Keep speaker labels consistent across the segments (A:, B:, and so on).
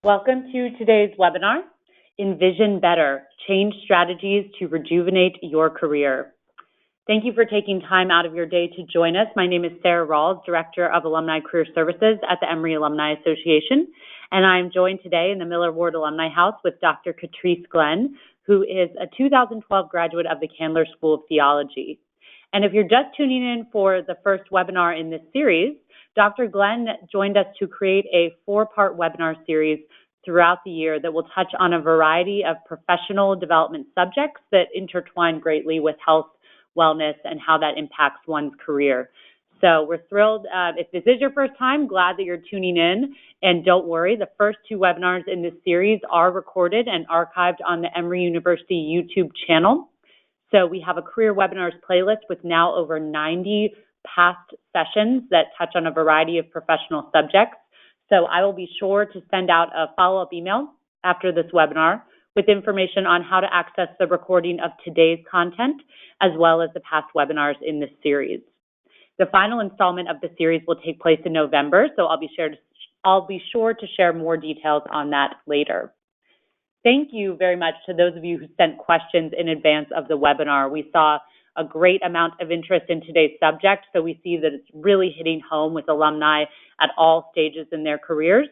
A: Welcome to today's webinar, Envision Better, Change Strategies to Rejuvenate Your Career. Thank you for taking time out of your day to join us. My name is Sarah Rawls, Director of Alumni Career Services at the Emory Alumni Association, and I'm joined today in the Miller Ward Alumni House with Dr. Trice Glenn, who is a 2012 graduate of the Candler School of Theology. And if you're just tuning in for the first webinar in this series, Dr. Glenn joined us to create a 4-part webinar series throughout the year that will touch on a variety of professional development subjects that intertwine greatly with health, wellness, and how that impacts one's career. So we're thrilled. If this is your first time, glad that you're tuning in. And don't worry, the first 2 webinars in this series are recorded and archived on the Emory University YouTube channel. So we have a career webinars playlist with now over 90 past sessions that touch on a variety of professional subjects. So I will be sure to send out a follow-up email after this webinar with information on how to access the recording of today's content, as well as the past webinars in this series. The final installment of the series will take place in November, so I'll be sure to share more details on that later. Thank you very much to those of you who sent questions in advance of the webinar. We saw a great amount of interest in today's subject, so we see that it's really hitting home with alumni at all stages in their careers.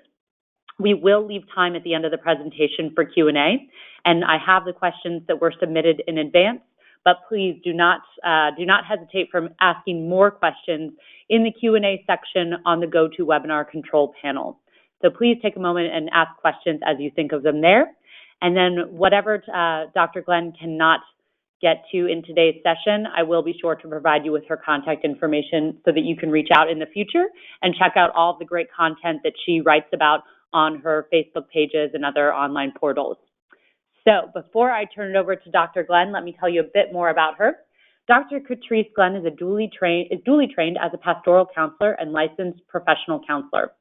A: We will leave time at the end of the presentation for Q&A, and I have the questions that were submitted in advance, but please do not hesitate from asking more questions in the Q&A section on the GoToWebinar control panel. So please take a moment and ask questions as you think of them there. And then whatever Dr. Glenn cannot get to in today's session, I will be sure to provide you with her contact information so that you can reach out in the future and check out all of the great content that she writes about on her Facebook pages and other online portals. So before I turn it over to Dr. Glenn, let me tell you a bit more about her. Dr. Trice Glenn is duly trained as a pastoral counselor and licensed professional counselor.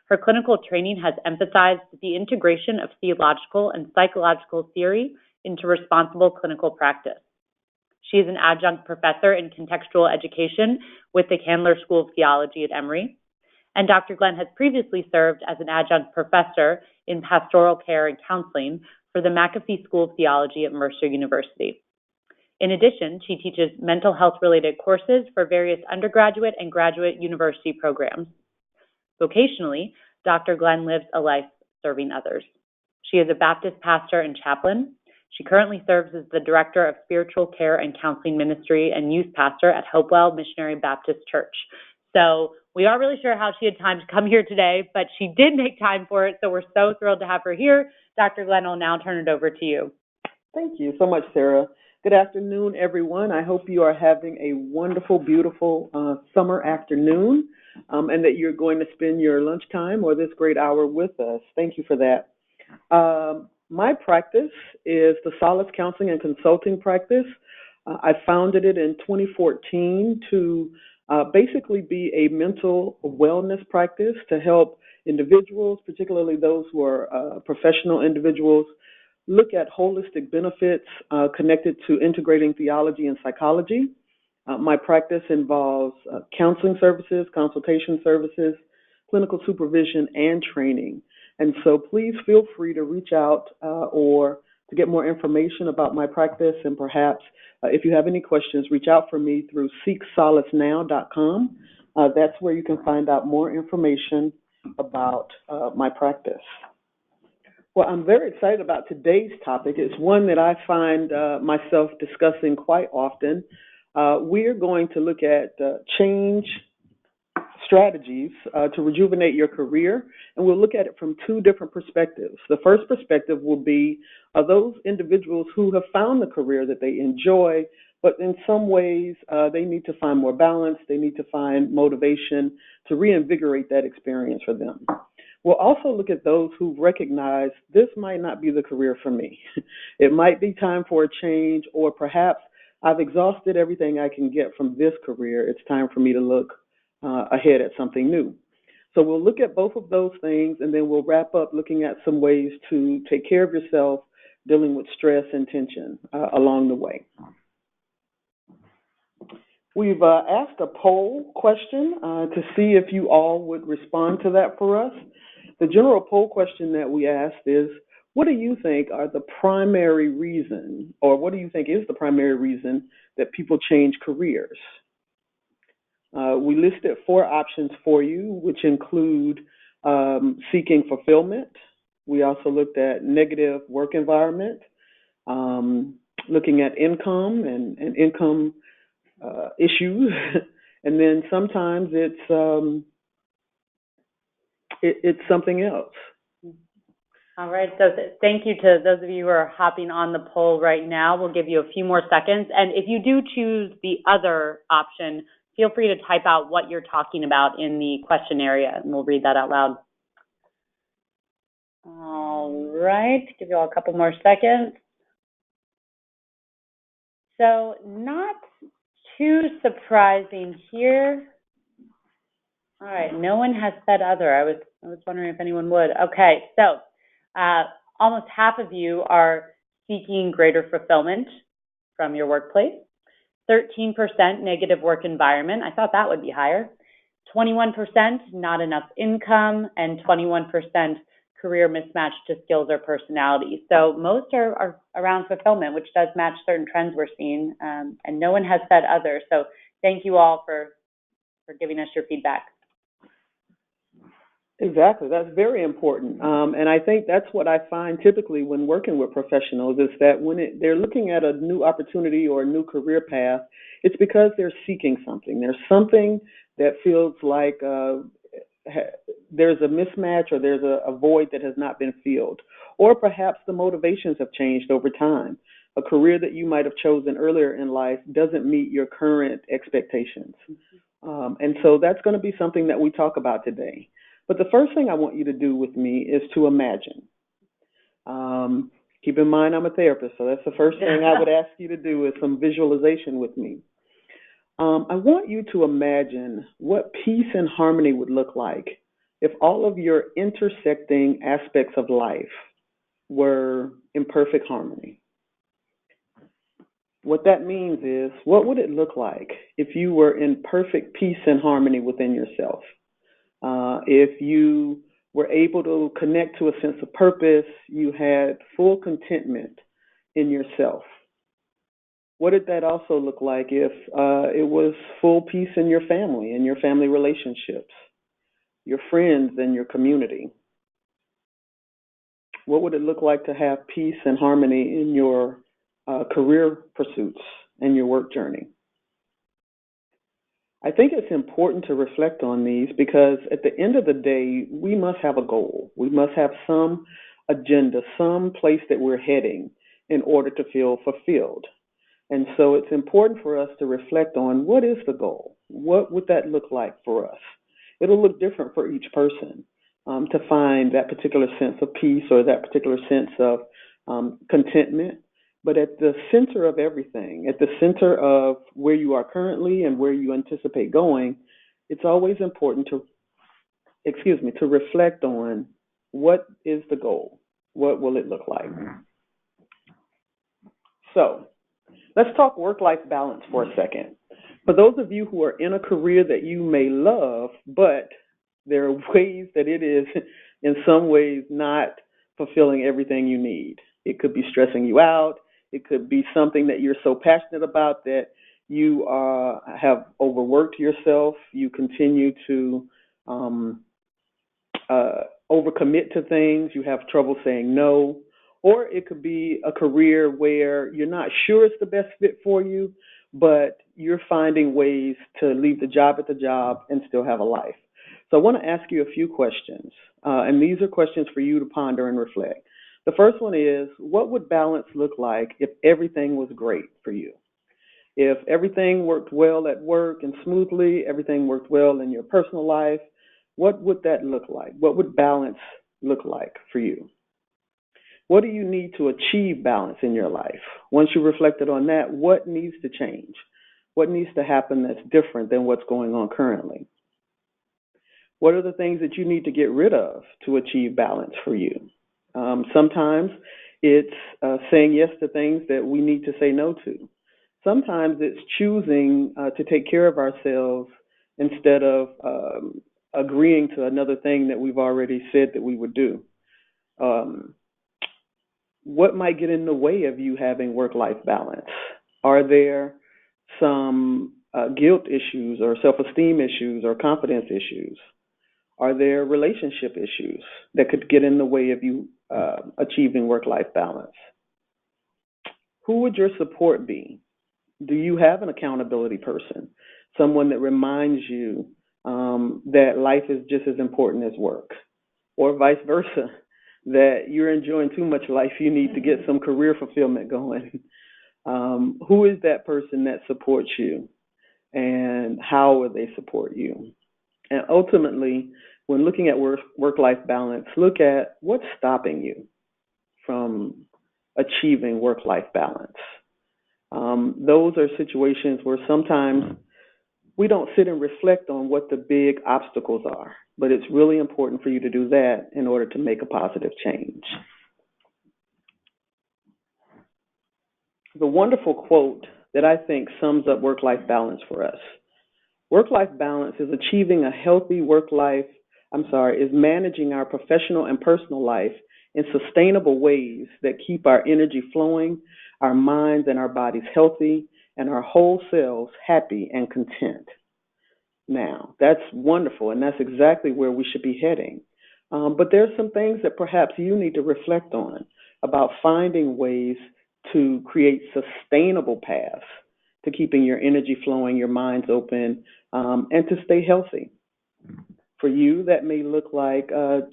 A: Her clinical training has emphasized the integration of theological and psychological theory into responsible clinical practice. She is an adjunct professor in contextual education with the Candler School of Theology at Emory. And Dr. Glenn has previously served as an adjunct professor in pastoral care and counseling for the McAfee School of Theology at Mercer University. In addition, she teaches mental health-related courses for various undergraduate and graduate university programs. Vocationally, Dr. Glenn lives a life serving others. She is a Baptist pastor and chaplain. She currently serves as the Director of Spiritual Care and Counseling Ministry and Youth Pastor at Hopewell Missionary Baptist Church. So we aren't really sure how she had time to come here today, but she did make time for it, so we're so thrilled to have her here. Dr. Glenn, I'll now turn it over to you.
B: Thank you so much, Sarah. Good afternoon, everyone. I hope you are having a wonderful, beautiful summer afternoon and that you're going to spend your lunchtime or this great hour with us. Thank you for that. My practice is the Solace Counseling and Consulting practice. I founded it in 2014 to basically be a mental wellness practice to help individuals, particularly those who are professional individuals, look at holistic benefits connected to integrating theology and psychology. My practice involves counseling services, consultation services, clinical supervision, and training. And so please feel free to reach out or to get more information about my practice, and perhaps if you have any questions, reach out for me through seeksolace.now.com. That's where you can find out more information about my practice. Well, I'm very excited about today's topic. It's one that I find myself discussing quite often. We're going to look at change strategies to rejuvenate your career, and we'll look at it from 2 different perspectives. The first perspective will be those individuals who have found the career that they enjoy, but in some ways they need to find more balance, they need to find motivation to reinvigorate that experience for them. We'll also look at those who recognize this might not be the career for me. It might be time for a change, or perhaps I've exhausted everything I can get from this career. It's time for me to look ahead at something new. So we'll look at both of those things, and then we'll wrap up looking at some ways to take care of yourself, dealing with stress and tension along the way. We've asked a poll question to see if you all would respond to that for us. The general poll question that we asked is, what do you think are the primary reason, or what do you think is the primary reason that people change careers? We listed 4 options for you, which include seeking fulfillment. We also looked at negative work environment, looking at income and income issues, and then sometimes it's something else.
A: All right, so thank you to those of you who are hopping on the poll right now. We'll give you a few more seconds. And if you do choose the other option, feel free to type out what you're talking about in the question area, and we'll read that out loud. All right, give you all a couple more seconds. So not too surprising here. All right, no one has said other. I was wondering if anyone would. Okay, so almost half of you are seeking greater fulfillment from your workplace. 13% negative work environment. I thought that would be higher. 21% not enough income, and 21% career mismatch to skills or personality. So most are around fulfillment, which does match certain trends we're seeing, and no one has said other. So thank you all for giving us your feedback.
B: Exactly, that's very important. And I think that's what I find typically when working with professionals is that when they're looking at a new opportunity or a new career path, it's because they're seeking something. There's something that feels like there's a mismatch or there's a void that has not been filled. Or perhaps the motivations have changed over time. A career that you might have chosen earlier in life doesn't meet your current expectations. And so that's going to be something that we talk about today. But the first thing I want you to do with me is to imagine. Keep in mind I'm a therapist, so that's the first thing I would ask you to do is some visualization with me. I want you to imagine what peace and harmony would look like if all of your intersecting aspects of life were in perfect harmony. What that means is, what would it look like if you were in perfect peace and harmony within yourself? If you were able to connect to a sense of purpose, you had full contentment in yourself. What did that also look like if it was full peace in your family relationships, your friends, and your community? What would it look like to have peace and harmony in your career pursuits and your work journey? I think it's important to reflect on these because at the end of the day, we must have a goal. We must have some agenda, some place that we're heading in order to feel fulfilled. And so it's important for us to reflect on what is the goal? What would that look like for us? It'll look different for each person to find that particular sense of peace or that particular sense of contentment. But at the center of everything, at the center of where you are currently and where you anticipate going, it's always important to reflect on what is the goal? What will it look like? So let's talk work-life balance for a second. For those of you who are in a career that you may love, but there are ways that it is in some ways not fulfilling everything you need. It could be stressing you out. It could be something that you're so passionate about that you have overworked yourself. You continue to overcommit to things. You have trouble saying no. Or it could be a career where you're not sure it's the best fit for you, but you're finding ways to leave the job at the job and still have a life. So I want to ask you a few questions, and these are questions for you to ponder and reflect. The first one is, what would balance look like if everything was great for you? If everything worked well at work and smoothly, everything worked well in your personal life, what would that look like? What would balance look like for you? What do you need to achieve balance in your life? Once you reflected on that, what needs to change? What needs to happen that's different than what's going on currently? What are the things that you need to get rid of to achieve balance for you? Sometimes it's saying yes to things that we need to say no to. Sometimes it's choosing to take care of ourselves instead of agreeing to another thing that we've already said that we would do. What might get in the way of you having work-life balance? Are there some guilt issues or self-esteem issues or confidence issues? Are there relationship issues that could get in the way of you achieving work-life balance? Who would your support be? Do you have an accountability person? Someone that reminds you that life is just as important as work? Or vice versa, that you're enjoying too much life, you need to get some career fulfillment going? Who is that person that supports you? And how will they support you? And ultimately, when looking at work-life balance, look at what's stopping you from achieving work-life balance. Those are situations where sometimes we don't sit and reflect on what the big obstacles are, but it's really important for you to do that in order to make a positive change. The wonderful quote that I think sums up work-life balance for us. Work-life balance is achieving a healthy is managing our professional and personal life in sustainable ways that keep our energy flowing, our minds and our bodies healthy, and our whole selves happy and content. Now, that's wonderful, and that's exactly where we should be heading. But there's some things that perhaps you need to reflect on about finding ways to create sustainable paths to keeping your energy flowing, your minds open, and to stay healthy. For you, that may look like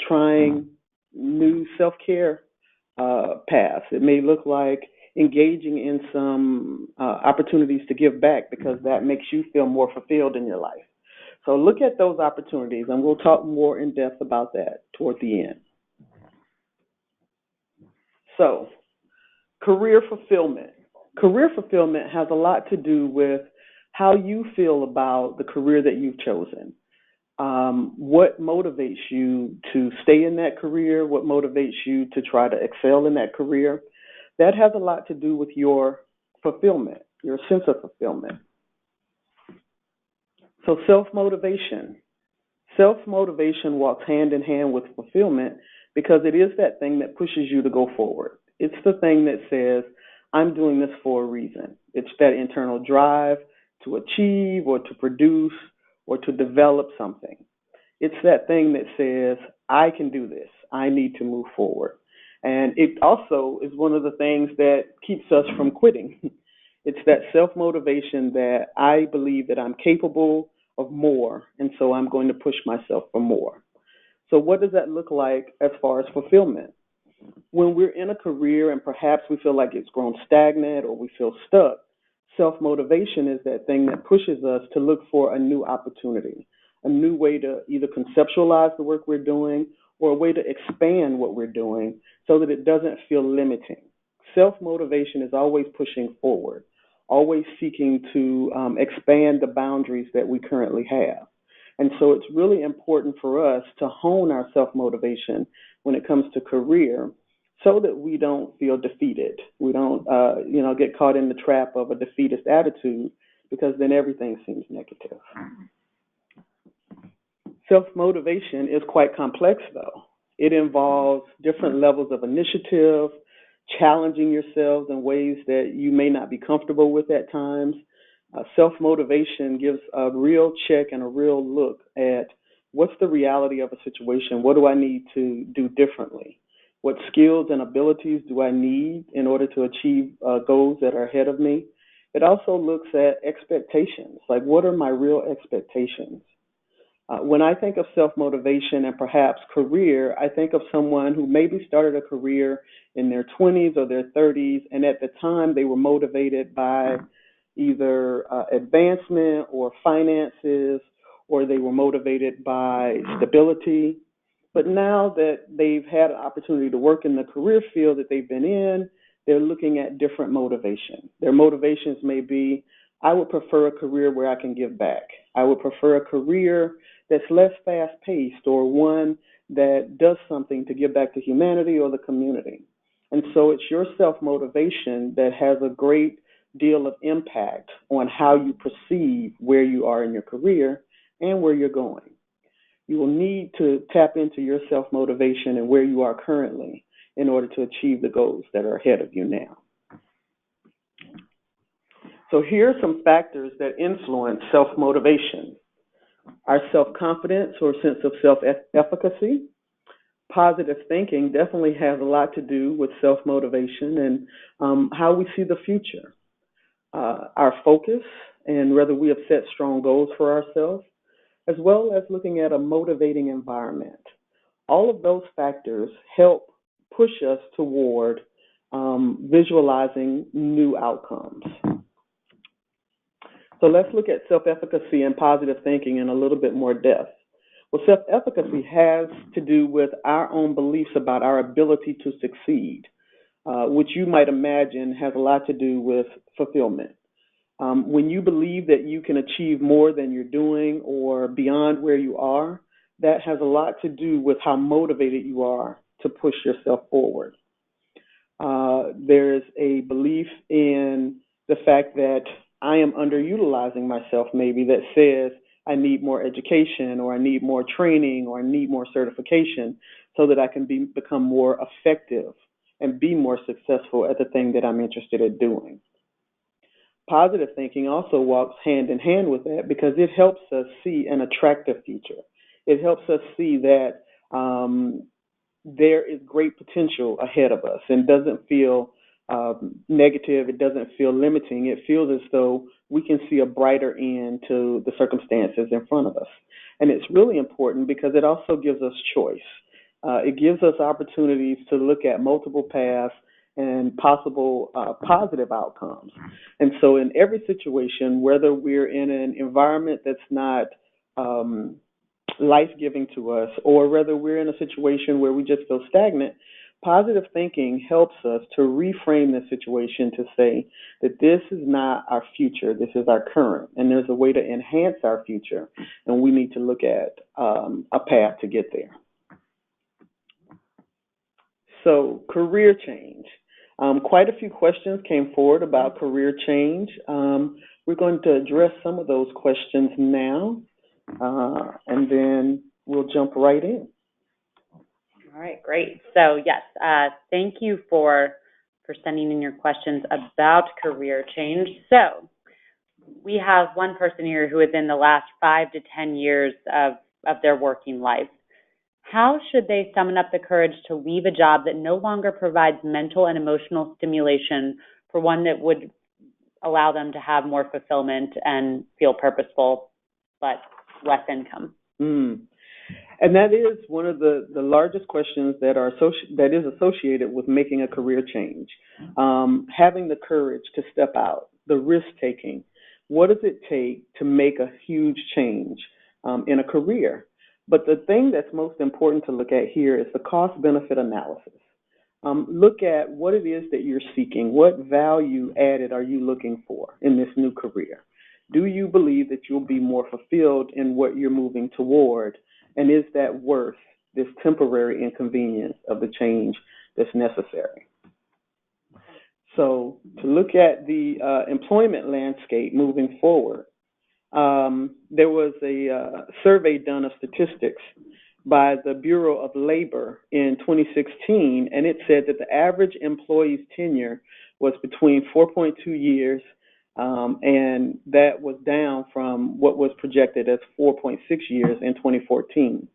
B: trying new self-care paths. It may look like engaging in some opportunities to give back because that makes you feel more fulfilled in your life. So look at those opportunities, and we'll talk more in depth about that toward the end. So, career fulfillment. Career fulfillment has a lot to do with how you feel about the career that you've chosen. What motivates you to stay in that career? What motivates you to try to excel in that career? That has a lot to do with your fulfillment, your sense of fulfillment. So self-motivation. Self-motivation walks hand in hand with fulfillment because it is that thing that pushes you to go forward. It's the thing that says, I'm doing this for a reason. It's that internal drive to achieve or to produce or to develop something. It's that thing that says, I can do this. I need to move forward. And it also is one of the things that keeps us from quitting. It's that self-motivation that I believe that I'm capable of more, and so I'm going to push myself for more. So what does that look like as far as fulfillment? When we're in a career and perhaps we feel like it's grown stagnant or we feel stuck, self-motivation is that thing that pushes us to look for a new opportunity, a new way to either conceptualize the work we're doing or a way to expand what we're doing so that it doesn't feel limiting. Self-motivation is always pushing forward, always seeking to expand the boundaries that we currently have. And so it's really important for us to hone our self-motivation when it comes to career so that we don't feel defeated. We don't, get caught in the trap of a defeatist attitude because then everything seems negative. Self-motivation is quite complex, though. It involves different levels of initiative, challenging yourselves in ways that you may not be comfortable with at times. Self-motivation gives a real check and a real look at what's the reality of a situation? What do I need to do differently? What skills and abilities do I need in order to achieve goals that are ahead of me? It also looks at expectations, like what are my real expectations? When I think of self-motivation and perhaps career, I think of someone who maybe started a career in their 20s or their 30s, and at the time they were motivated by either advancement or finances, or they were motivated by stability. But now that they've had an opportunity to work in the career field that they've been in, they're looking at different motivation. Their motivations may be, I would prefer a career where I can give back. I would prefer a career that's less fast-paced or one that does something to give back to humanity or the community. And so it's your self-motivation that has a great deal of impact on how you perceive where you are in your career and where you're going. You will need to tap into your self-motivation and where you are currently in order to achieve the goals that are ahead of you now. So here are some factors that influence self-motivation. Our self-confidence or sense of self-efficacy. Positive thinking definitely has a lot to do with self-motivation and how we see the future. Our focus and whether we have set strong goals for ourselves, as well as looking at a motivating environment. All of those factors help push us toward visualizing new outcomes. So let's look at self-efficacy and positive thinking in a little bit more depth. Well, self-efficacy has to do with our own beliefs about our ability to succeed, which you might imagine has a lot to do with fulfillment. When you believe that you can achieve more than you're doing or beyond where you are, that has a lot to do with how motivated you are to push yourself forward. There's a belief in the fact that I am underutilizing myself, maybe, that says I need more education or I need more training or I need more certification so that I can become more effective and be more successful at the thing that I'm interested in doing. Positive thinking also walks hand in hand with that because it helps us see an attractive future. It helps us see that there is great potential ahead of us and doesn't feel negative. It doesn't feel limiting. It feels as though we can see a brighter end to the circumstances in front of us. And it's really important because it also gives us choice. It gives us opportunities to look at multiple paths and possible positive outcomes. And so in every situation, whether we're in an environment that's not life-giving to us or whether we're in a situation where we just feel stagnant, positive thinking helps us to reframe the situation to say that this is not our future, this is our current, and there's a way to enhance our future, and we need to look at a path to get there. So, career change. Quite a few questions came forward about career change. We're going to address some of those questions now, and then we'll jump right in.
A: All right, great. So yes, thank you for sending in your questions about career change. So we have one person here who is in the last 5 to 10 years of their working life. How should they summon up the courage to leave a job that no longer provides mental and emotional stimulation for one that would allow them to have more fulfillment and feel purposeful, but less income?
B: And that is one of the largest questions that is associated with making a career change. Having the courage to step out, the risk-taking. What does it take to make a huge change in a career? But the thing that's most important to look at here is the cost-benefit analysis. Look at what it is that you're seeking. What value added are you looking for in this new career? Do you believe that you'll be more fulfilled in what you're moving toward? And is that worth this temporary inconvenience of the change that's necessary? So to look at the employment landscape moving forward, there was a survey done of statistics by the Bureau of Labor in 2016, and it said that the average employee's tenure was between 4.2 years, and that was down from what was projected as 4.6 years in 2014.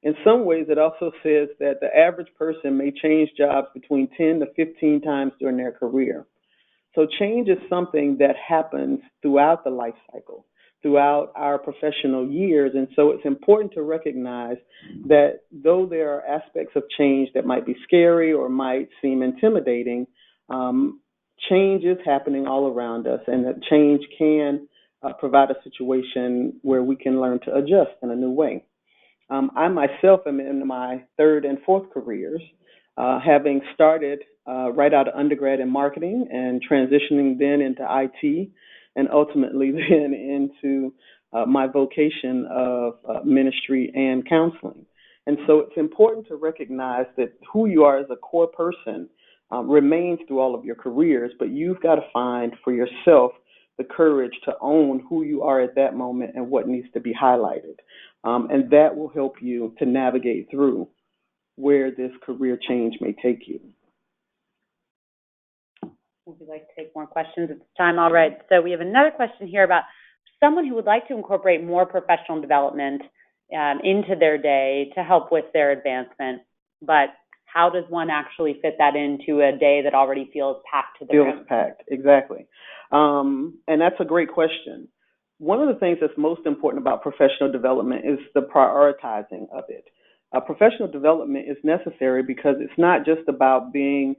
B: In some ways, it also says that the average person may change jobs between 10 to 15 times during their career. So change is something that happens throughout the life cycle, throughout our professional years. And so it's important to recognize that though there are aspects of change that might be scary or might seem intimidating, change is happening all around us, and that change can provide a situation where we can learn to adjust in a new way. I myself am in my third and fourth careers, having started right out of undergrad in marketing and transitioning then into IT and ultimately then into my vocation of ministry and counseling. And so it's important to recognize that who you are as a core person remains through all of your careers, but you've got to find for yourself the courage to own who you are at that moment and what needs to be highlighted. And that will help you to navigate through where this career change may take you.
A: Would you like to take more questions at this time? All right, so we have another question here about someone who would like to incorporate more professional development into their day to help with their advancement, but how does one actually fit that into a day that already feels packed to the rim?
B: Feels packed, exactly. And that's a great question. One of the things that's most important about professional development is the prioritizing of it. Professional development is necessary because it's not just about being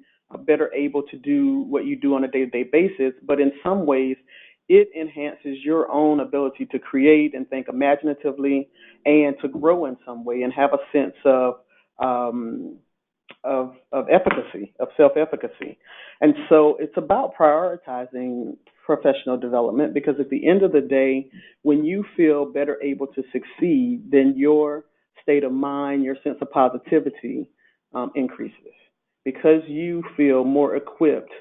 B: better able to do what you do on a day-to-day basis, but in some ways it enhances your own ability to create and think imaginatively and to grow in some way and have a sense of efficacy, of self-efficacy. And so it's about prioritizing professional development because at the end of the day, when you feel better able to succeed, then your state of mind, your sense of positivity increases because you feel more equipped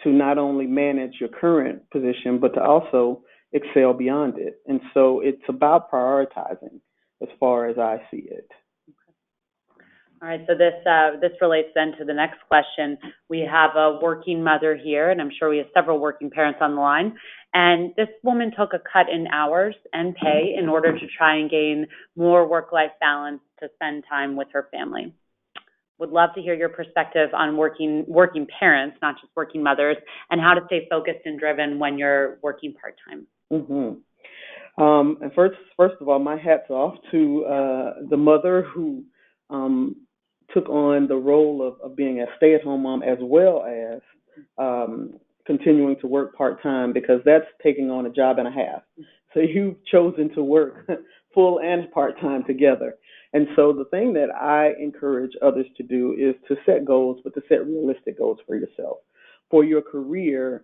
B: to not only manage your current position, but to also excel beyond it. And so it's about prioritizing as far as I see it.
A: All right, so this relates then to the next question. We have a working mother here, and I'm sure we have several working parents on the line. And this woman took a cut in hours and pay in order to try and gain more work-life balance to spend time with her family. Would love to hear your perspective on working parents, not just working mothers, and how to stay focused and driven when you're working part-time.
B: Mm-hmm. And first of all, my hat's off to the mother who took on the role of being a stay-at-home mom as well as continuing to work part-time, because that's taking on a job and a half. So you've chosen to work full and part-time together. And so the thing that I encourage others to do is to set goals, but to set realistic goals for yourself. For your career,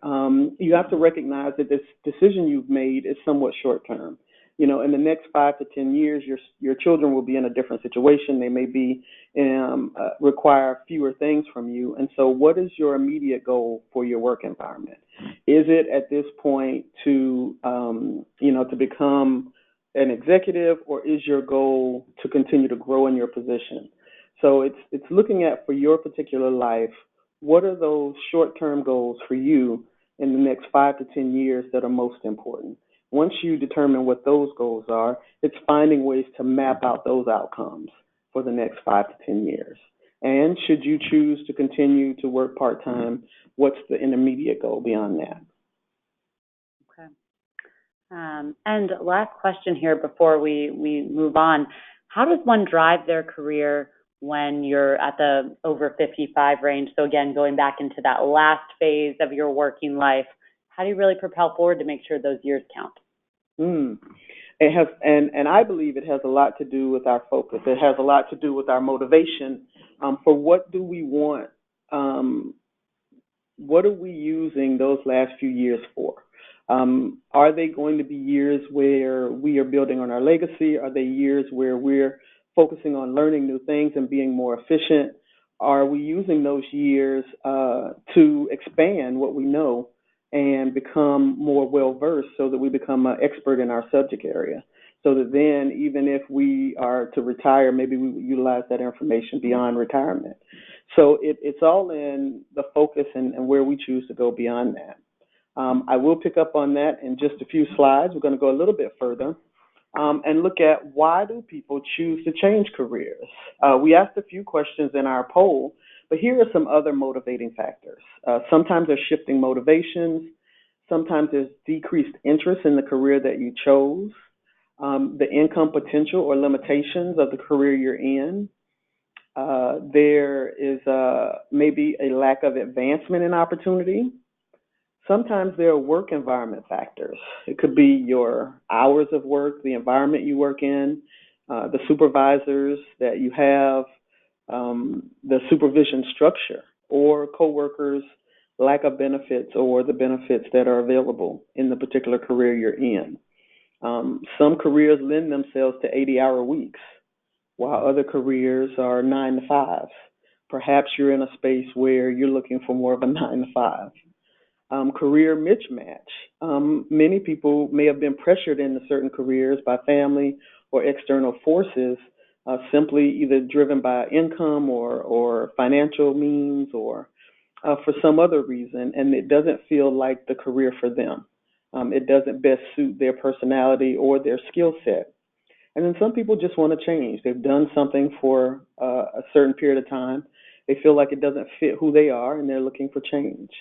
B: you have to recognize that this decision you've made is somewhat short-term. You know, in the next 5 to 10 years, your children will be in a different situation. They may be require fewer things from you. And so what is your immediate goal for your work environment? Is it at this point to become an executive, or is your goal to continue to grow in your position? So it's looking at, for your particular life, what are those short-term goals for you in the next 5 to 10 years that are most important? Once you determine what those goals are, it's finding ways to map out those outcomes for the next 5 to 10 years. And should you choose to continue to work part-time, what's the intermediate goal beyond that?
A: Okay. And last question here before we move on. How does one drive their career when you're at the over 55 range? So again, going back into that last phase of your working life, how do you really propel forward to make sure those years count?
B: It has, and I believe it has a lot to do with our focus. It has a lot to do with our motivation for what do we want. What are we using those last few years for? Are they going to be years where we are building on our legacy? Are they years where we're focusing on learning new things and being more efficient? Are we using those years to expand what we know and become more well-versed so that we become an expert in our subject area? So that then, even if we are to retire, maybe we utilize that information beyond retirement. So it's all in the focus and where we choose to go beyond that. I will pick up on that in just a few slides. We're going to go a little bit further and look at why do people choose to change careers. We asked a few questions in our poll, but here are some other motivating factors. Sometimes there's shifting motivations. Sometimes there's decreased interest in the career that you chose. The income potential or limitations of the career you're in. There is maybe a lack of advancement in opportunity. Sometimes there are work environment factors. It could be your hours of work, the environment you work in, the supervisors that you have, the supervision structure, or coworkers' lack of benefits or the benefits that are available in the particular career you're in. Some careers lend themselves to 80-hour weeks, while other careers are 9 to 5. Perhaps you're in a space where you're looking for more of a 9 to 5. Career mismatch. Many people may have been pressured into certain careers by family or external forces, simply either driven by income or financial means or for some other reason, and it doesn't feel like the career for them. It doesn't best suit their personality or their skill set. And then some people just want to change. They've done something for a certain period of time. They feel like it doesn't fit who they are, and they're looking for change.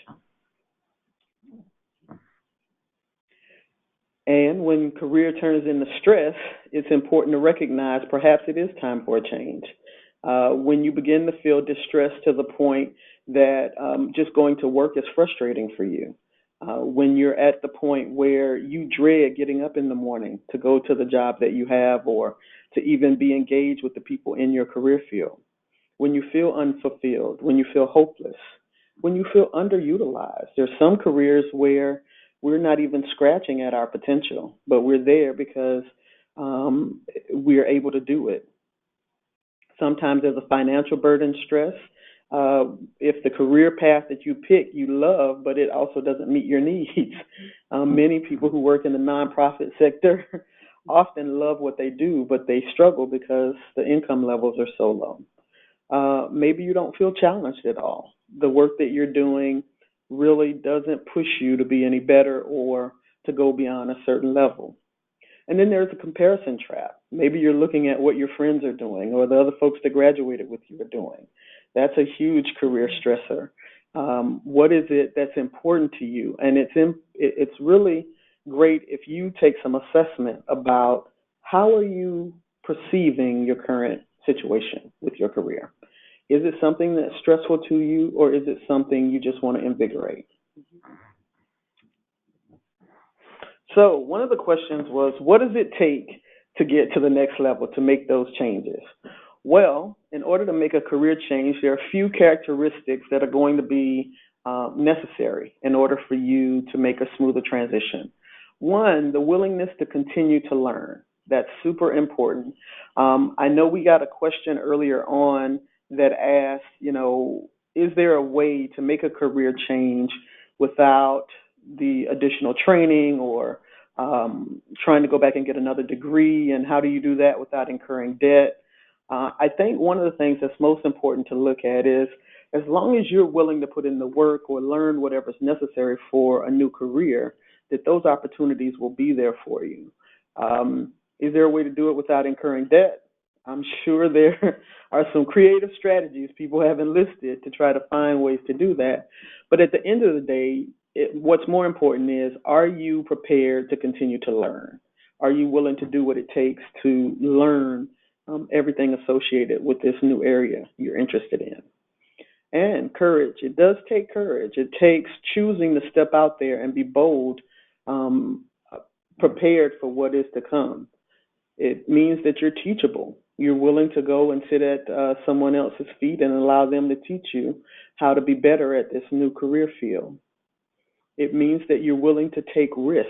B: And when career turns into stress, it's important to recognize perhaps it is time for a change. When you begin to feel distressed to the point that just going to work is frustrating for you, when you're at the point where you dread getting up in the morning to go to the job that you have or to even be engaged with the people in your career field, when you feel unfulfilled, when you feel hopeless, when you feel underutilized. There's some careers where we're not even scratching at our potential, but we're there because we're able to do it. Sometimes there's a financial burden, stress. If the career path that you pick you love, but it also doesn't meet your needs. Many people who work in the nonprofit sector often love what they do, but they struggle because the income levels are so low. Maybe you don't feel challenged at all. The work that you're doing really doesn't push you to be any better or to go beyond a certain level. And then there's a comparison trap. Maybe you're looking at what your friends are doing or the other folks that graduated with you are doing. That's a huge career stressor. What is it that's important to you? And it's really great if you take some assessment about how are you perceiving your current situation with your career. Is it something that's stressful to you, or is it something you just want to invigorate? So one of the questions was, what does it take to get to the next level, to make those changes? Well, in order to make a career change, there are a few characteristics that are going to be necessary in order for you to make a smoother transition. One, the willingness to continue to learn. That's super important. I know we got a question earlier on that asked, is there a way to make a career change without the additional training or trying to go back and get another degree, and how do you do that without incurring debt? I think one of the things that's most important to look at is, as long as you're willing to put in the work or learn whatever's necessary for a new career, that those opportunities will be there for you. Is there a way to do it without incurring debt? I'm sure there are some creative strategies people have enlisted to try to find ways to do that. But at the end of the day, what's more important is, are you prepared to continue to learn? Are you willing to do what it takes to learn everything associated with this new area you're interested in? And courage. It does take courage. It takes choosing to step out there and be bold, prepared for what is to come. It means that you're teachable. You're willing to go and sit at someone else's feet and allow them to teach you how to be better at this new career field. It means that you're willing to take risk.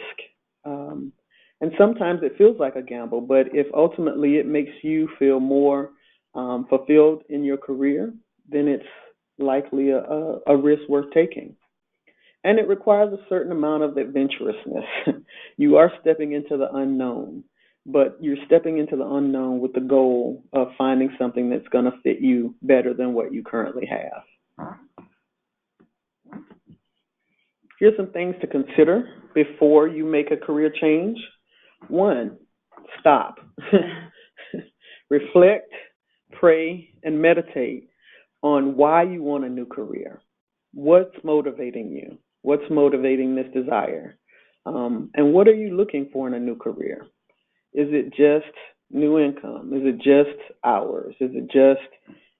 B: And sometimes it feels like a gamble, but if ultimately it makes you feel more fulfilled in your career, then it's likely a risk worth taking. And it requires a certain amount of adventurousness. You are stepping into the unknown, but you're stepping into the unknown with the goal of finding something that's going to fit you better than what you currently have. Here's some things to consider before you make a career change. One, stop. Reflect, pray, and meditate on why you want a new career. What's motivating you? What's motivating this desire? And what are you looking for in a new career? Is it just new income? Is it just hours? Is it just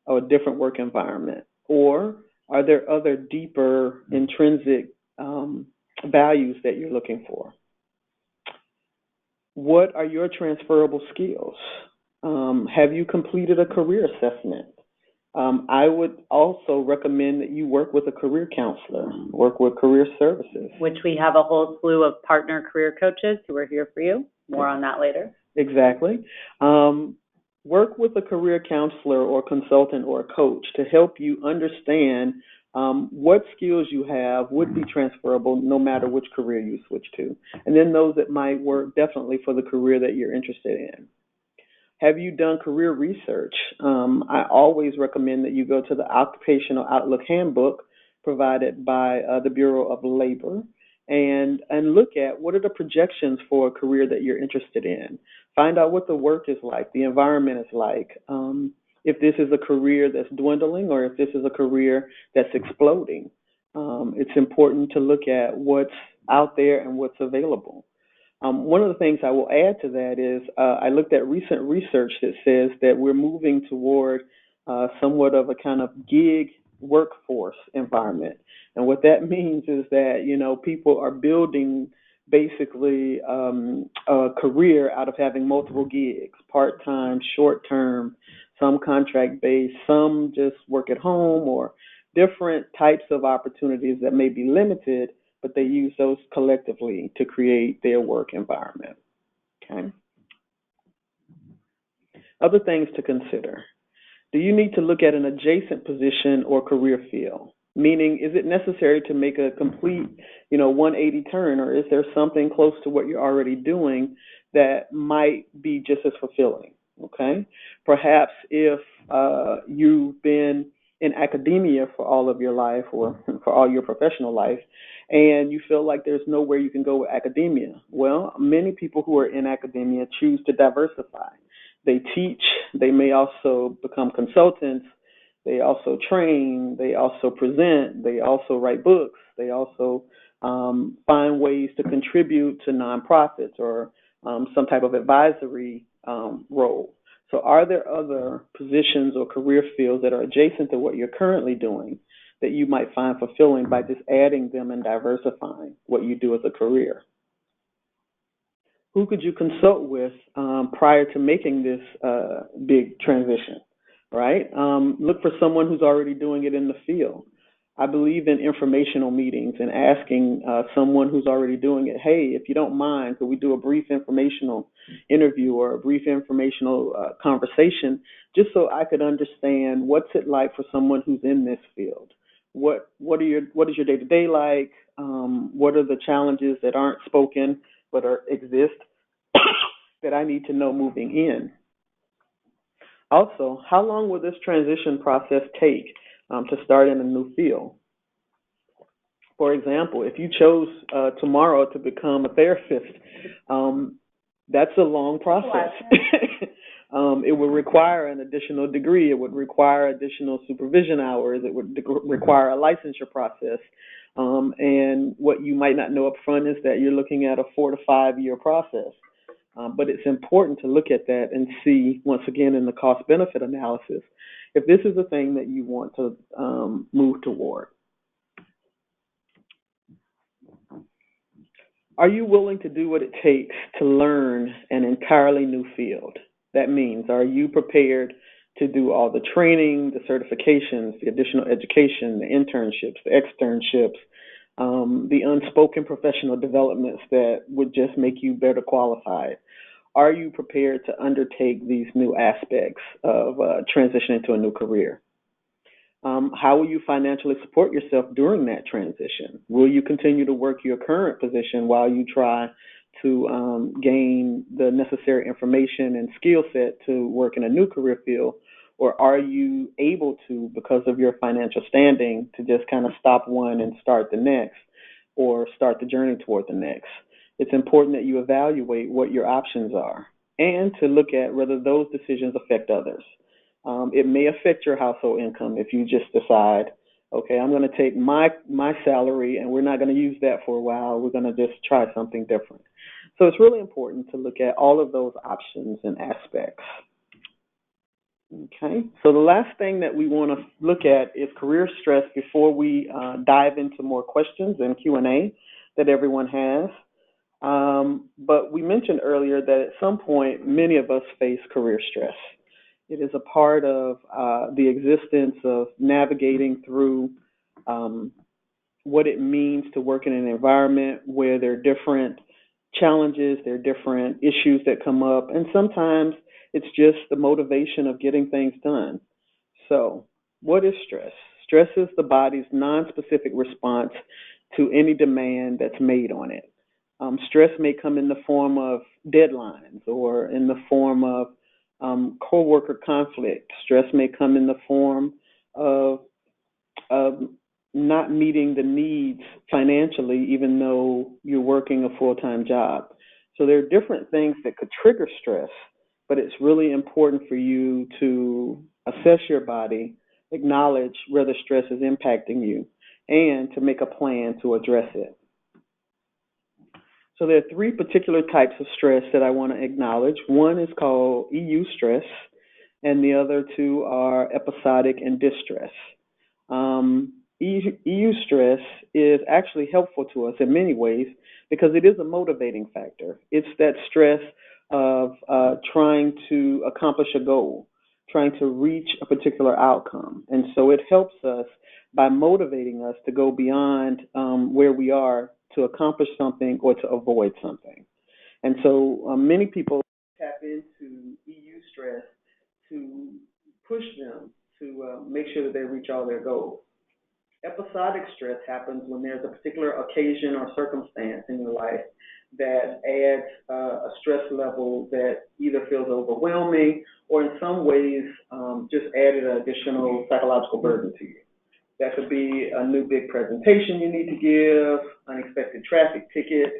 B: a different work environment? Or are there other deeper intrinsic values that you're looking for? What are your transferable skills? Have you completed a career assessment? I would also recommend that you work with a career counselor, work with career services.
A: Which we have a whole slew of partner career coaches who are here for you. More on that later.
B: Exactly. Work with a career counselor or consultant or a coach to help you understand what skills you have would be transferable no matter which career you switch to. And then those that might work definitely for the career that you're interested in. Have you done career research? I always recommend that you go to the Occupational Outlook Handbook provided by the Bureau of Labor and look at what are the projections for a career that you're interested in. Find out what the work is like, the environment is like, if this is a career that's dwindling or if this is a career that's exploding. It's important to look at what's out there and what's available. One of the things I will add to that is I looked at recent research that says that we're moving toward somewhat of a kind of gig workforce environment. And what that means is that, people are building basically a career out of having multiple gigs, part-time, short-term, some contract-based, some just work at home, or different types of opportunities that may be limited, but they use those collectively to create their work environment. Okay. Other things to consider. Do you need to look at an adjacent position or career field? Meaning, is it necessary to make a complete, 180 turn, or is there something close to what you're already doing that might be just as fulfilling? Okay. Perhaps if you've been in academia for all of your life or for all your professional life, and you feel like there's nowhere you can go with academia. Well, many people who are in academia choose to diversify. They teach, they may also become consultants, they also train, they also present, they also write books, they also find ways to contribute to nonprofits or some type of advisory role. So are there other positions or career fields that are adjacent to what you're currently doing that you might find fulfilling by just adding them and diversifying what you do as a career? Who could you consult with prior to making this big transition, right? Look for someone who's already doing it in the field. I believe in informational meetings and asking someone who's already doing it, hey, if you don't mind, could we do a brief informational interview or a brief informational conversation, just so I could understand what's it like for someone who's in this field. What is your day-to-day like? What are the challenges that aren't spoken but exist that I need to know moving in? Also, how long will this transition process take to start in a new field? For example, if you chose tomorrow to become a therapist, that's a long process. It would require an additional degree. It would require additional supervision hours. It would require a licensure process. And what you might not know up front is that you're looking at a 4 to 5 year process. But it's important to look at that and see, once again, in the cost-benefit analysis, if this is a thing that you want to move toward. Are you willing to do what it takes to learn an entirely new field? That means, are you prepared to do all the training, the certifications, the additional education, the internships, the externships, the unspoken professional developments that would just make you better qualified? Are you prepared to undertake these new aspects of transitioning to a new career? How will you financially support yourself during that transition? Will you continue to work your current position while you try to gain the necessary information and skill set to work in a new career field? Or are you able to, because of your financial standing, to just kind of stop one and start the next, or start the journey toward the next? It's important that you evaluate what your options are and to look at whether those decisions affect others. It may affect your household income if you just decide, okay, I'm going to take my salary and we're not going to use that for a while. We're going to just try something different. So it's really important to look at all of those options and aspects. Okay, so the last thing that we want to look at is career stress before we dive into more questions and Q&A that everyone has. But we mentioned earlier that at some point, many of us face career stress. It is a part of the existence of navigating through what it means to work in an environment where there are different challenges, there are different issues that come up, and sometimes it's just the motivation of getting things done. So, what is stress? Stress is the body's non-specific response to any demand that's made on it. Stress may come in the form of deadlines or in the form of co-worker conflict. Stress may come in the form of not meeting the needs financially, even though you're working a full-time job. So there are different things that could trigger stress, but it's really important for you to assess your body, acknowledge whether stress is impacting you, and to make a plan to address it. So there are three particular types of stress that I want to acknowledge. One is called EU stress, and the other two are episodic and distress. EU stress is actually helpful to us in many ways because it is a motivating factor. It's that stress of trying to accomplish a goal, trying to reach a particular outcome. And so it helps us by motivating us to go beyond where we are to accomplish something or to avoid something. And so many people tap into EU stress to push them to make sure that they reach all their goals. Episodic stress happens when there's a particular occasion or circumstance in your life that adds a stress level that either feels overwhelming or in some ways just added an additional psychological burden to you. That could be a new big presentation you need to give, unexpected traffic ticket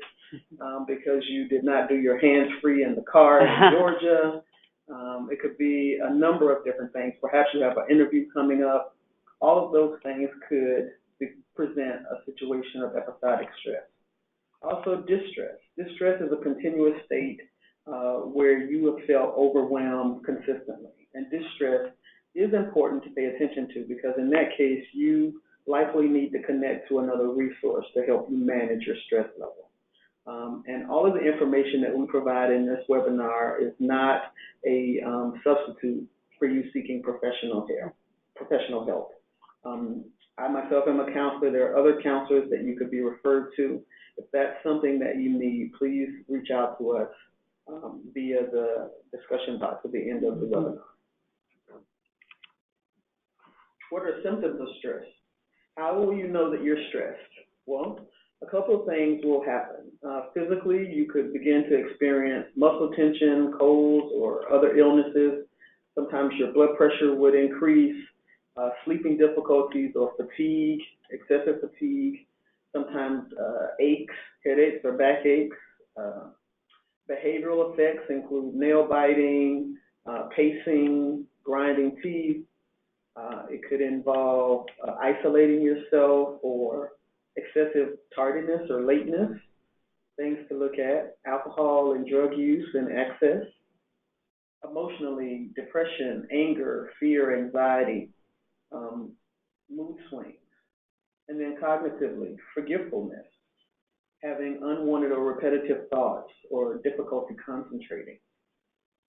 B: because you did not do your hands-free in the car in Georgia. It could be a number of different things. Perhaps you have an interview coming up. All of those things could present a situation of episodic stress. Also, distress. Distress is a continuous state where you have felt overwhelmed consistently. And distress is important to pay attention to because in that case, you likely need to connect to another resource to help you manage your stress level. And all of the information that we provide in this webinar is not a substitute for you seeking professional help. I myself am a counselor. There are other counselors that you could be referred to. If that's something that you need, please reach out to us via the discussion box at the end of the webinar. What are symptoms of stress? How will you know that you're stressed? Well, a couple of things will happen. Physically, you could begin to experience muscle tension, colds, or other illnesses. Sometimes your blood pressure would increase, sleeping difficulties or fatigue, excessive fatigue, sometimes aches, headaches or backaches. Behavioral effects include nail biting, pacing, grinding teeth. It could involve isolating yourself or excessive tardiness or lateness. Things to look at: alcohol and drug use and excess. Emotionally, depression, anger, fear, anxiety, mood swings. And then cognitively, forgetfulness, having unwanted or repetitive thoughts or difficulty concentrating.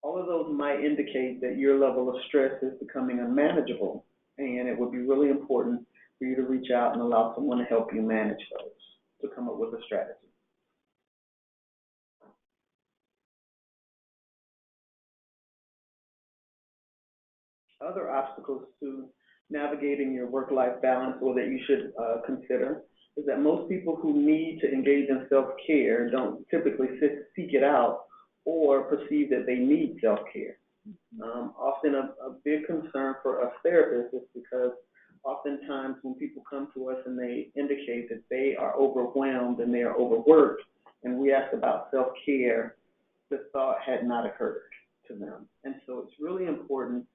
B: All of those might indicate that your level of stress is becoming unmanageable, and it would be really important for you to reach out and allow someone to help you manage those, to come up with a strategy. Other obstacles to navigating your work-life balance, or that you should consider, is that most people who need to engage in self-care don't typically seek it out or perceive that they need self-care. Often a big concern for us therapists is because oftentimes when people come to us and they indicate that they are overwhelmed and they are overworked, and we ask about self-care, the thought had not occurred to them. And so it's really important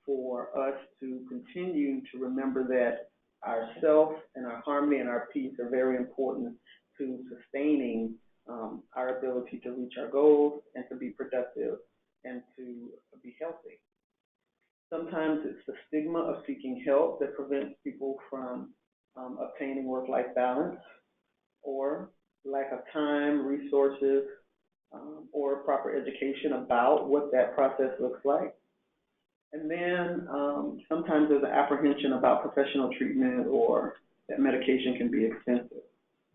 B: for us to continue to remember that our self and our harmony and our peace are very important to sustaining our ability to reach our goals and to be productive and to be healthy. Sometimes it's the stigma of seeking help that prevents people from obtaining work-life balance, or lack of time, resources, or proper education about what that process looks like. And then sometimes there's an apprehension about professional treatment or that medication can be expensive.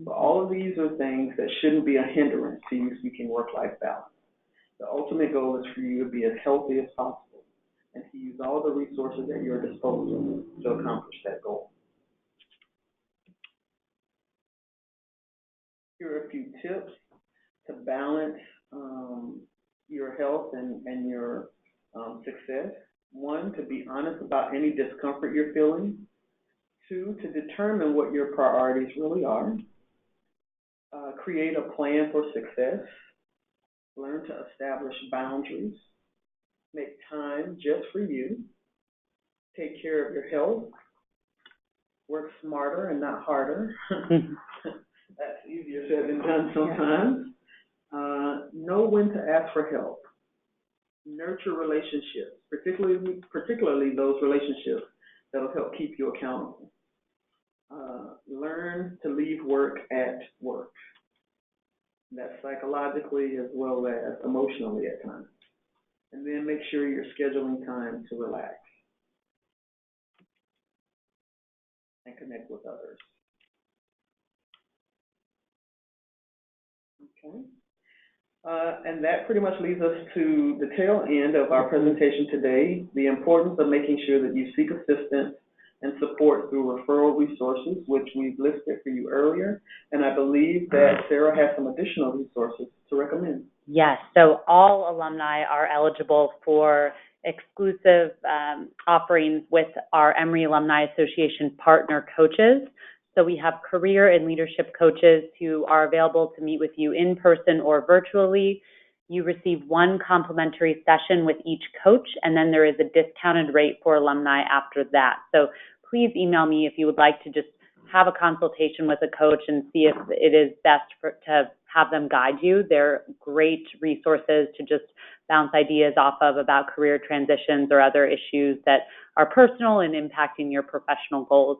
B: So all of these are things that shouldn't be a hindrance to you seeking work-life balance. The ultimate goal is for you to be as healthy as possible and to use all the resources at your disposal to accomplish that goal. Here are a few tips to balance your health and your success. 1, to be honest about any discomfort you're feeling. 2, to determine what your priorities really are. Create a plan for success. Learn to establish boundaries. Make time just for you. Take care of your health. Work smarter and not harder. That's easier said than done sometimes. Know when to ask for help. Nurture relationships, particularly those relationships that will help keep you accountable. Learn to leave work at work. That's psychologically as well as emotionally at times. And then make sure you're scheduling time to relax and connect with others. Okay. And that pretty much leads us to the tail end of our presentation today, the importance of making sure that you seek assistance and support through referral resources, which we've listed for you earlier. And I believe that Sarah has some additional resources to recommend.
A: Yes, so all alumni are eligible for exclusive offerings with our Emory Alumni Association partner coaches. So we have career and leadership coaches who are available to meet with you in person or virtually. You receive 1 complimentary session with each coach, and then there is a discounted rate for alumni after that. So please email me if you would like to just have a consultation with a coach and see if it is best to have them guide you. They're great resources to just bounce ideas off of about career transitions or other issues that are personal and impacting your professional goals.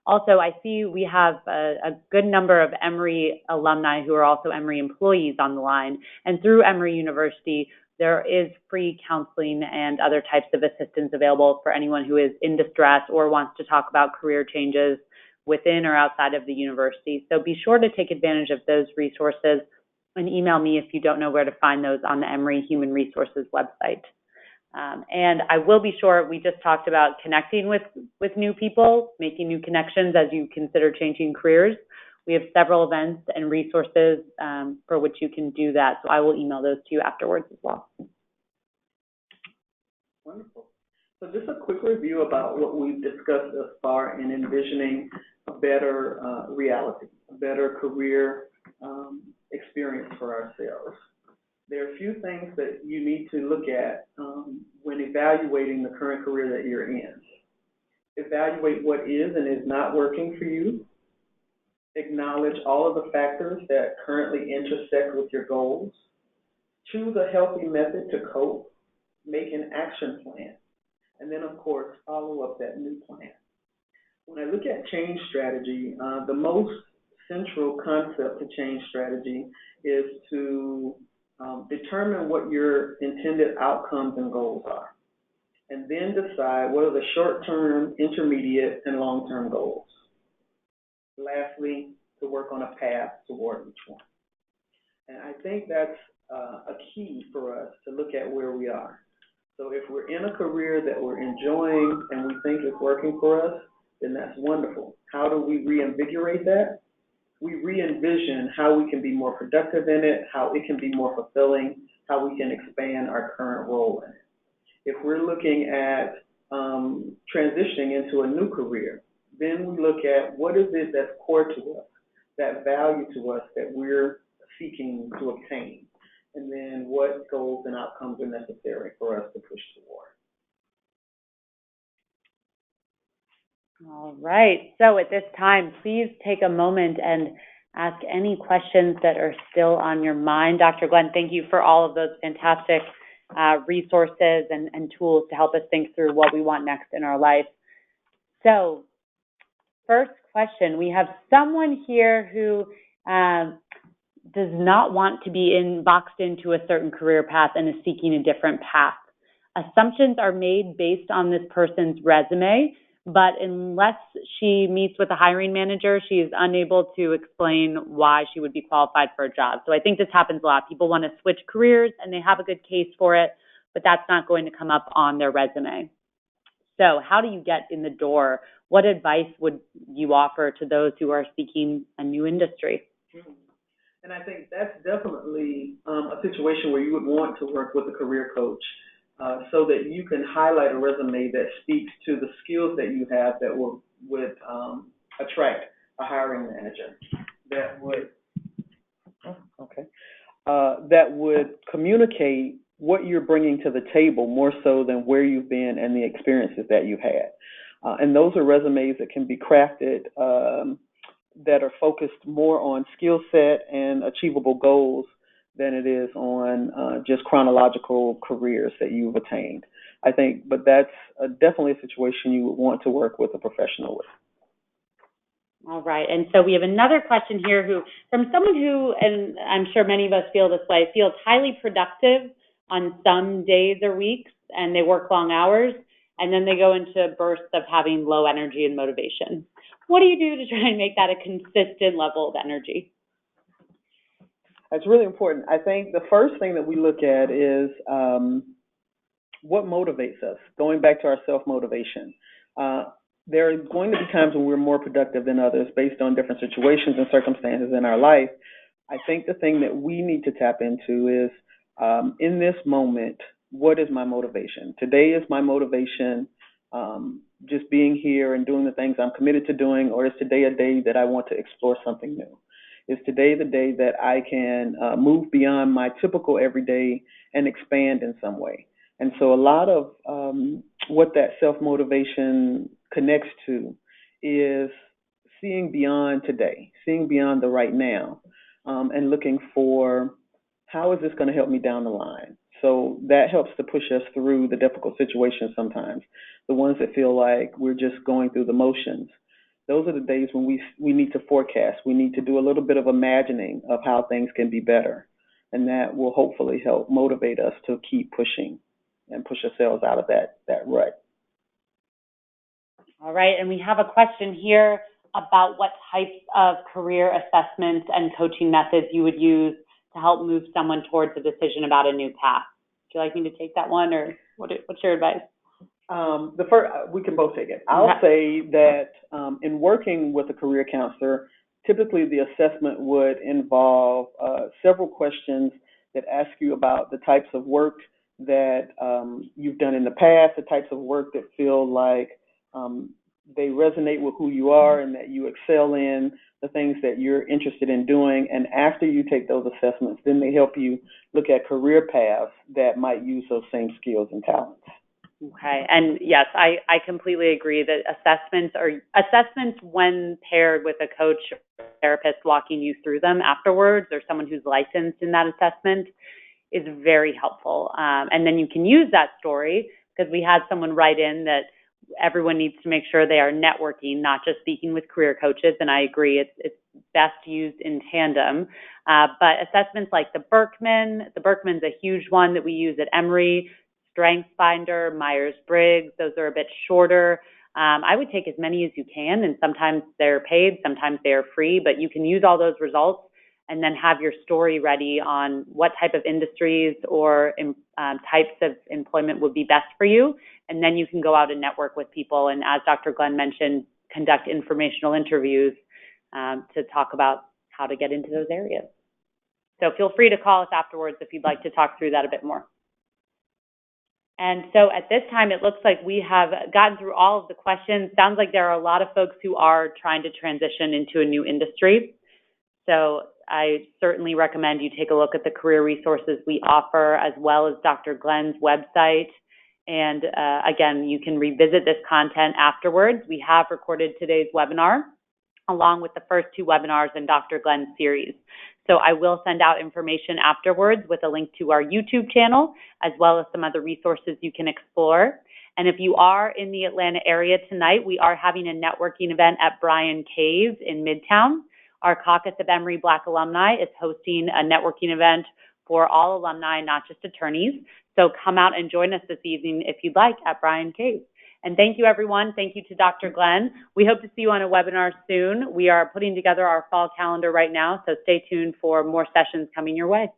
A: Also, I see we have a good number of Emory alumni who are also Emory employees on the line. And through Emory University, there is free counseling and other types of assistance available for anyone who is in distress or wants to talk about career changes within or outside of the university. So be sure to take advantage of those resources and email me if you don't know where to find those on the Emory Human Resources website. And I will be sure, we just talked about connecting with new people, making new connections as you consider changing careers. We have several events and resources for which you can do that. So I will email those to you afterwards as well.
B: Wonderful. So just a quick review about what we've discussed thus far in envisioning a better reality, a better career experience for ourselves. There are a few things that you need to look at when evaluating the current career that you're in. Evaluate what is and is not working for you. Acknowledge all of the factors that currently intersect with your goals. Choose a healthy method to cope. Make an action plan. And then, of course, follow up that new plan. When I look at change strategy, the most central concept to change strategy is to determine what your intended outcomes and goals are, and then decide what are the short-term, intermediate, and long-term goals. Lastly, to work on a path toward each one. And I think that's a key for us to look at where we are. So if we're in a career that we're enjoying and we think is working for us, then that's wonderful. How do we reinvigorate that? We re-envision how we can be more productive in it, how it can be more fulfilling, how we can expand our current role in it. If we're looking at transitioning into a new career, then we look at what is it that's core to us, that value to us that we're seeking to obtain, and then what goals and outcomes are necessary for us to push toward.
A: All right, so at this time, please take a moment and ask any questions that are still on your mind. Dr. Glenn, thank you for all of those fantastic resources and tools to help us think through what we want next in our life. So, first question, we have someone here who does not want to be boxed into a certain career path and is seeking a different path. Assumptions are made based on this person's resume, but unless she meets with a hiring manager, she is unable to explain why she would be qualified for a job. So I think this happens a lot. People want to switch careers and they have a good case for it, but that's not going to come up on their resume. So how do you get in the door? What advice would you offer to those who are seeking a new industry?
B: And I think that's definitely a situation where you would want to work with a career coach. so that you can highlight a resume that speaks to the skills that you have that would attract a hiring manager, that would that would communicate what you're bringing to the table more so than where you've been and the experiences that you've had. And those are resumes that can be crafted that are focused more on skill set and achievable goals than it is on just chronological careers that you've attained. I think, but that's definitely a situation you would want to work with a professional with.
A: All right, and so we have another question here from someone who, and I'm sure many of us feel this way, feels highly productive on some days or weeks, and they work long hours, and then they go into bursts of having low energy and motivation. What do you do to try and make that a consistent level of energy?
B: That's really important. I think the first thing that we look at is what motivates us, going back to our self-motivation. There are going to be times when we're more productive than others based on different situations and circumstances in our life. I think the thing that we need to tap into is, in this moment, what is my motivation? Today is my motivation just being here and doing the things I'm committed to doing, or is today a day that I want to explore something new? Is today the day that I can move beyond my typical everyday and expand in some way? And so a lot of what that self-motivation connects to is seeing beyond today, seeing beyond the right now, and looking for how is this going to help me down the line. So that helps to push us through the difficult situations sometimes, the ones that feel like we're just going through the motions. Those are the days when we need to forecast. We need to do a little bit of imagining of how things can be better, and that will hopefully help motivate us to keep pushing and push ourselves out of that rut.
A: All right, and we have a question here about what types of career assessments and coaching methods you would use to help move someone towards a decision about a new path. Would you like me to take that one, or what's your advice?
B: The first, we can both take it. I'll say that in working with a career counselor, typically the assessment would involve several questions that ask you about the types of work that you've done in the past, the types of work that feel like they resonate with who you are and that you excel in, the things that you're interested in doing. And after you take those assessments, then they help you look at career paths that might use those same skills and talents.
A: Okay, and yes, I completely agree that assessments when paired with a coach or therapist walking you through them afterwards, or someone who's licensed in that assessment, is very helpful. And then you can use that story, because we had someone write in that everyone needs to make sure they are networking, not just speaking with career coaches, and I agree, it's best used in tandem. But assessments like the Berkman's a huge one that we use at Emory, StrengthsFinder, Myers-Briggs, those are a bit shorter. I would take as many as you can, and sometimes they're paid, sometimes they are free, but you can use all those results and then have your story ready on what type of industries or types of employment would be best for you. And then you can go out and network with people. And as Dr. Glenn mentioned, conduct informational interviews to talk about how to get into those areas. So feel free to call us afterwards if you'd like to talk through that a bit more. And so at this time, it looks like we have gotten through all of the questions. Sounds like there are a lot of folks who are trying to transition into a new industry. So I certainly recommend you take a look at the career resources we offer, as well as Dr. Glenn's website. And again, you can revisit this content afterwards. We have recorded today's webinar, along with the first two webinars in Dr. Glenn's series. So I will send out information afterwards with a link to our YouTube channel, as well as some other resources you can explore. And if you are in the Atlanta area tonight, we are having a networking event at Bryan Cave in Midtown. Our Caucus of Emory Black Alumni is hosting a networking event for all alumni, not just attorneys. So come out and join us this evening if you'd like at Bryan Cave. And thank you, everyone. Thank you to Dr. Glenn. We hope to see you on a webinar soon. We are putting together our fall calendar right now, so stay tuned for more sessions coming your way.